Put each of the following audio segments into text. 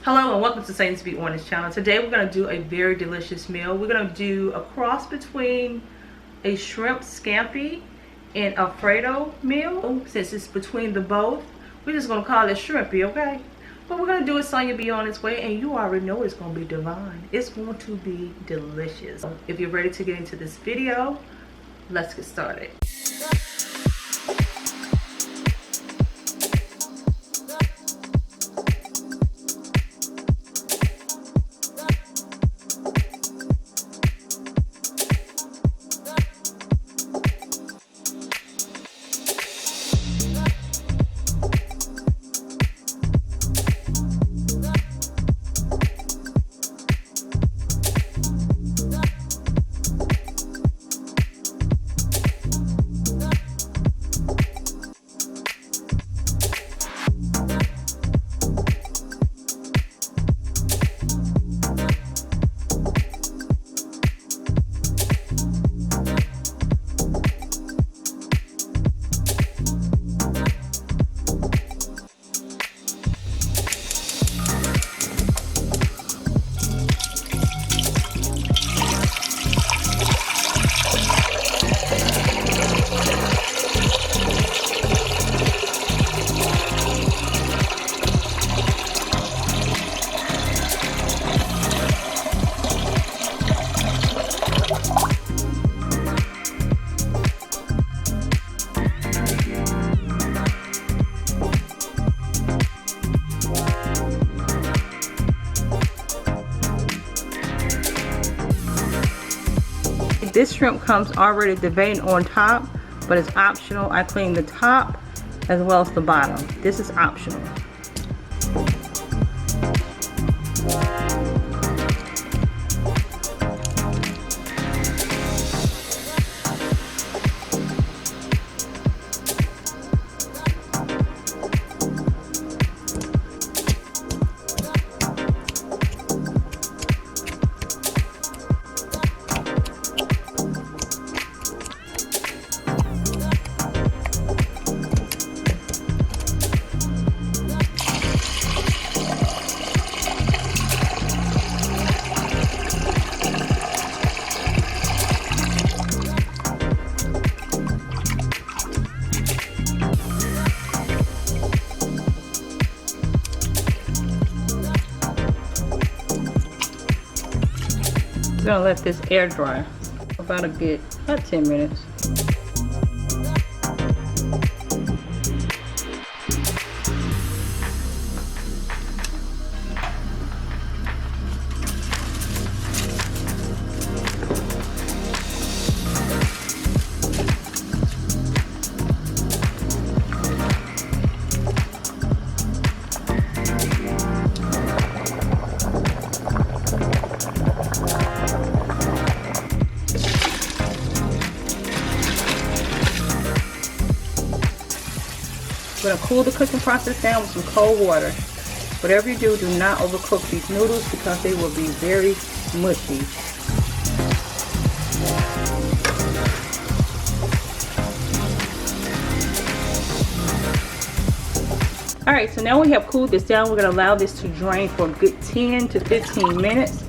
Hello and welcome to Tbsp on this channel. Today we're going to do a very delicious meal. We're going to do a cross between a shrimp scampi and Alfredo meal. Since it's between the both, we're just going to call it shrimpy, okay? But we're going to do it Sonya be on its way, and you already know it's going to be divine. It's going to be delicious. If you're ready to get into this video, let's get started. This shrimp comes already deveined on top, but it's optional. I clean the top as well as the bottom. This is optional. I'm gonna let this air dry about 10 minutes. We're gonna cool the cooking process down with some cold water. Whatever you do, do not overcook these noodles because they will be very mushy. Alright, so now we have cooled this down. We're gonna allow this to drain for a good 10 to 15 minutes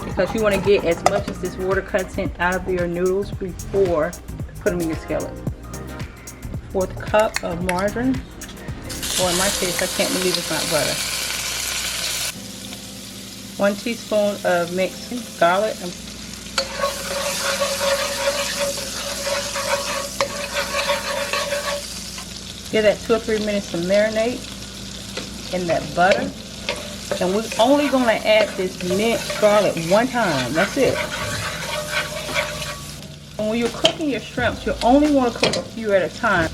because you want to get as much as this water content out of your noodles before you put them in your skillet. 1/4 cup of margarine. Or in my case, I can't believe it's not butter. 1 teaspoon of minced garlic. Give that 2 or 3 minutes to marinate in that butter. And we're only going to add this minced garlic 1 time. That's it. And when you're cooking your shrimps, you only want to cook a few at a time.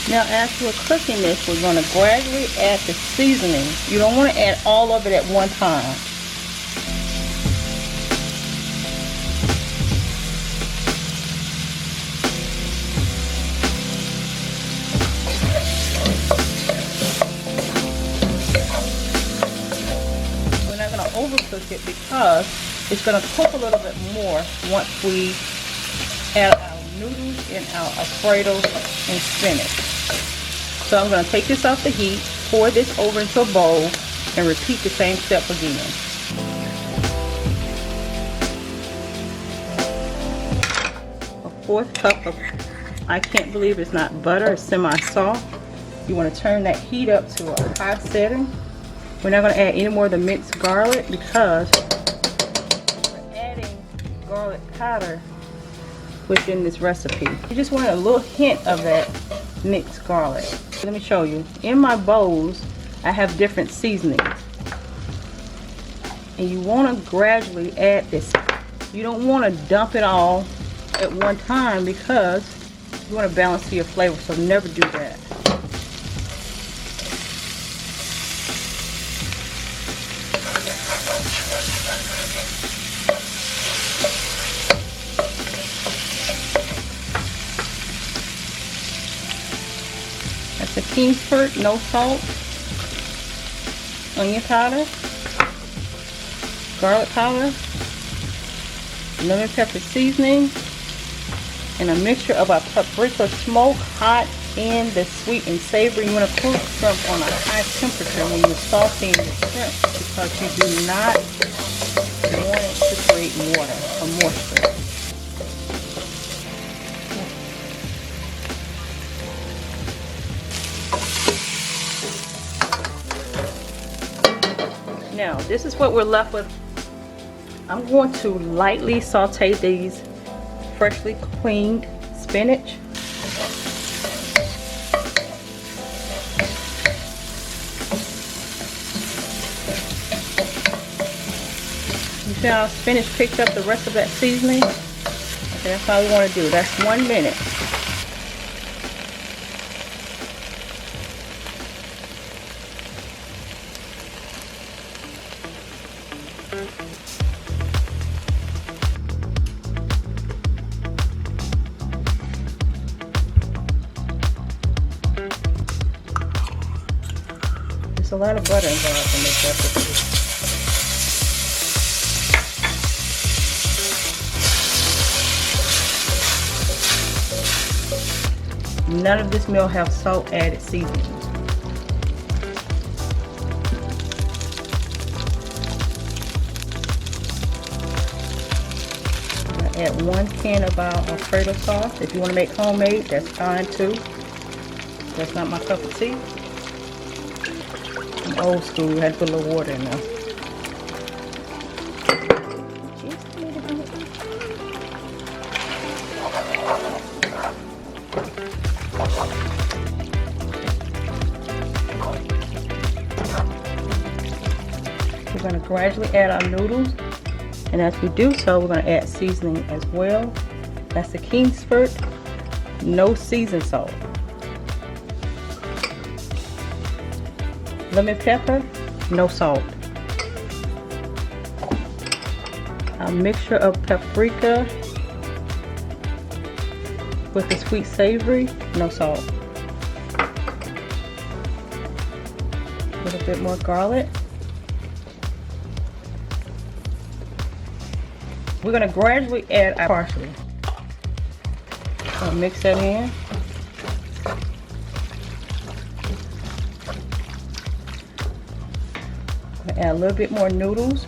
Now as we're cooking this, we're going to gradually add the seasoning. You don't want to add all of it at one time. We're not going to overcook it because it's going to cook a little bit more once we add our noodles and our Alfredo and spinach. So I'm going to take this off the heat, pour this over into a bowl, and repeat the same step again. A 1/4 cup of, I can't believe it's not butter, it's semi-soft. You want to turn that heat up to a high setting. We're not going to add any more of the minced garlic because we're adding garlic powder within this recipe. You just want a little hint of that mixed garlic. Let me show you. In my bowls, I have different seasonings. And you want to gradually add this. You don't want to dump it all at one time because you want to balance your flavor, so never do that. That's the Kingsford, no salt, onion powder, garlic powder, lemon pepper seasoning, and a mixture of our paprika smoke, hot and the sweet and savory. You want to cook shrimp on a high temperature when you're sauteing the shrimp because you do not want it to create water or moisture. Now, this is what we're left with. I'm going to lightly saute these freshly cleaned spinach. You see how spinach picked up the rest of that seasoning? Okay, that's all we want to do. That's 1 minute. There's a lot of butter involved in this recipe. None of this meal has salt added seasoning. Add 1 can of our Alfredo sauce. If you want to make homemade, that's fine too. That's not my cup of tea. I'm old school. We had to put a little water in there. We're going to gradually add our noodles. And as we do so, we're going to add seasoning as well. That's the Kingsford, no seasoned salt. Lemon pepper, no salt. A mixture of paprika with the sweet savory, no salt. A little bit more garlic. We're going to gradually add our parsley. So mix that in. Add a little bit more noodles.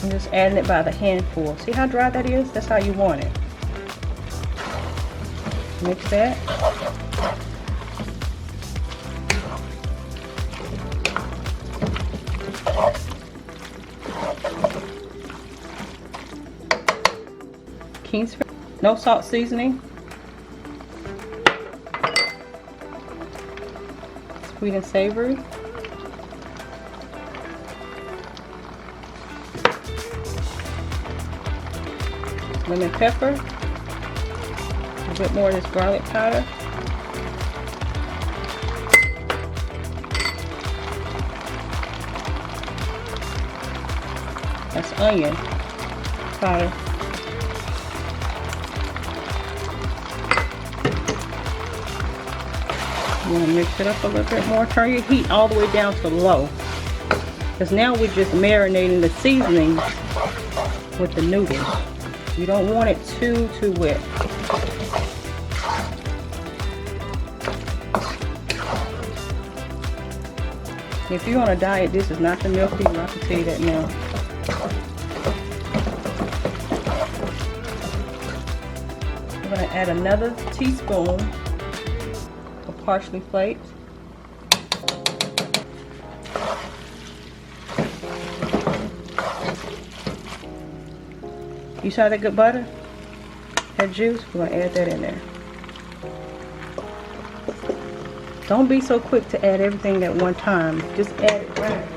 I'm just adding it by the handful. See how dry that is? That's how you want it. Mix that. Kingsford, no salt seasoning. Sweet and savory. Lemon pepper. A bit more of this garlic powder. That's onion powder. You want to mix it up a little bit more. Turn your heat all the way down to low. Because now we're just marinating the seasoning with the noodles. You don't want it too wet. If you're on a diet, this is not the meal for you. I can tell you that now. We're going to add another teaspoon of Parsley Flakes. You saw that good butter? That juice? We're going to add that in there. Don't be so quick to add everything at one time. Just add it right.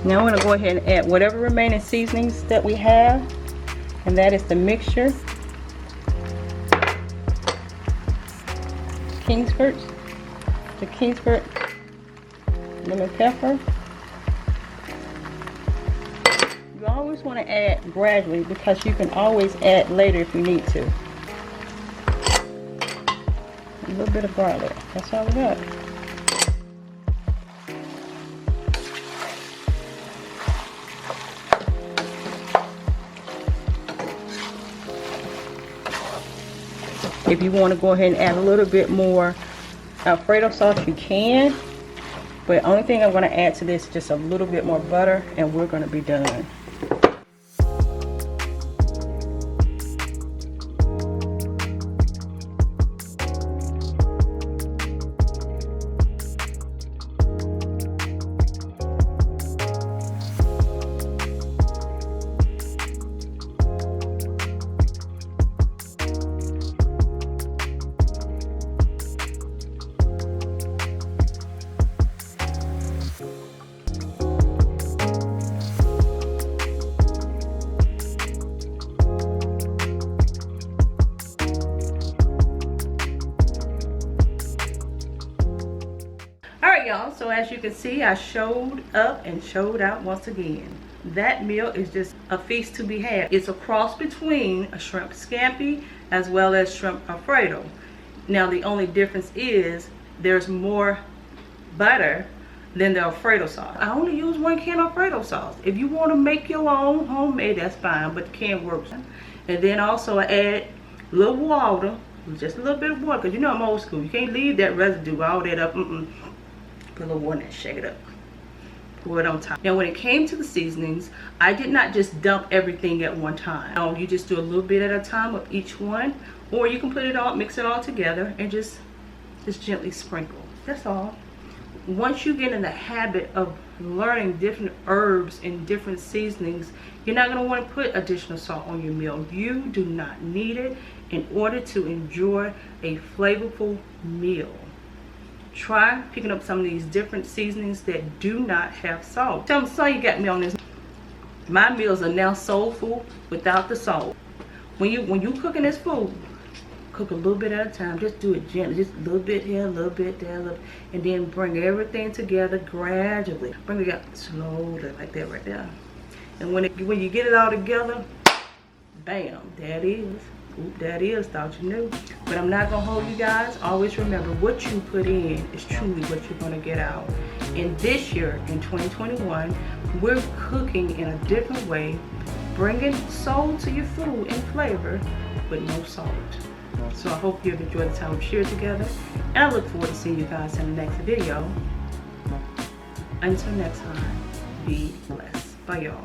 Now I'm going to go ahead and add whatever remaining seasonings that we have, and that is the mixture, Kingsford, the Kingsford lemon pepper. You always want to add gradually because you can always add later if you need to. A little bit of garlic, that's all we got. If you want to go ahead and add a little bit more Alfredo sauce, you can. But the only thing I'm going to add to this is just a little bit more butter, and we're going to be done. Y'all, so as you can see, I showed up and showed out once again. That meal is just a feast to be had. It's a cross between a shrimp scampi as well as shrimp Alfredo. Now the only difference is there's more butter than the Alfredo sauce. I only use 1 can Alfredo sauce. If you want to make your own homemade, that's fine, but the can works. And then also I add a little water, just a little bit of water, because you know I'm old school. You can't leave that residue, all that up. Put a little water and shake it up. Pour it on top. Now when it came to the seasonings, I did not just dump everything at one time. No, you just do a little bit at a time of each one, or you can put it all, mix it all together and just gently sprinkle. That's all. Once you get in the habit of learning different herbs and different seasonings, you're not going to want to put additional salt on your meal. You do not need it in order to enjoy a flavorful meal. Try picking up some of these different seasonings that do not have salt. Tell me, so you got me on this. My meals are now soulful without the salt. When you cooking this food, cook a little bit at a time. Just do it gently. Just a little bit here, a little bit there, a little, and then bring everything together gradually. Bring it up slowly, like that right there. And when you get it all together, bam, there it is. Oop, that is, thought you knew. But I'm not gonna hold you guys. Always remember, what you put in is truly what you're gonna get out. And this year, in 2021, we're cooking in a different way, bringing soul to your food and flavor, but no salt. So I hope you've enjoyed the time we shared together, and I look forward to seeing you guys in the next video. Until next time, be blessed. Bye, y'all.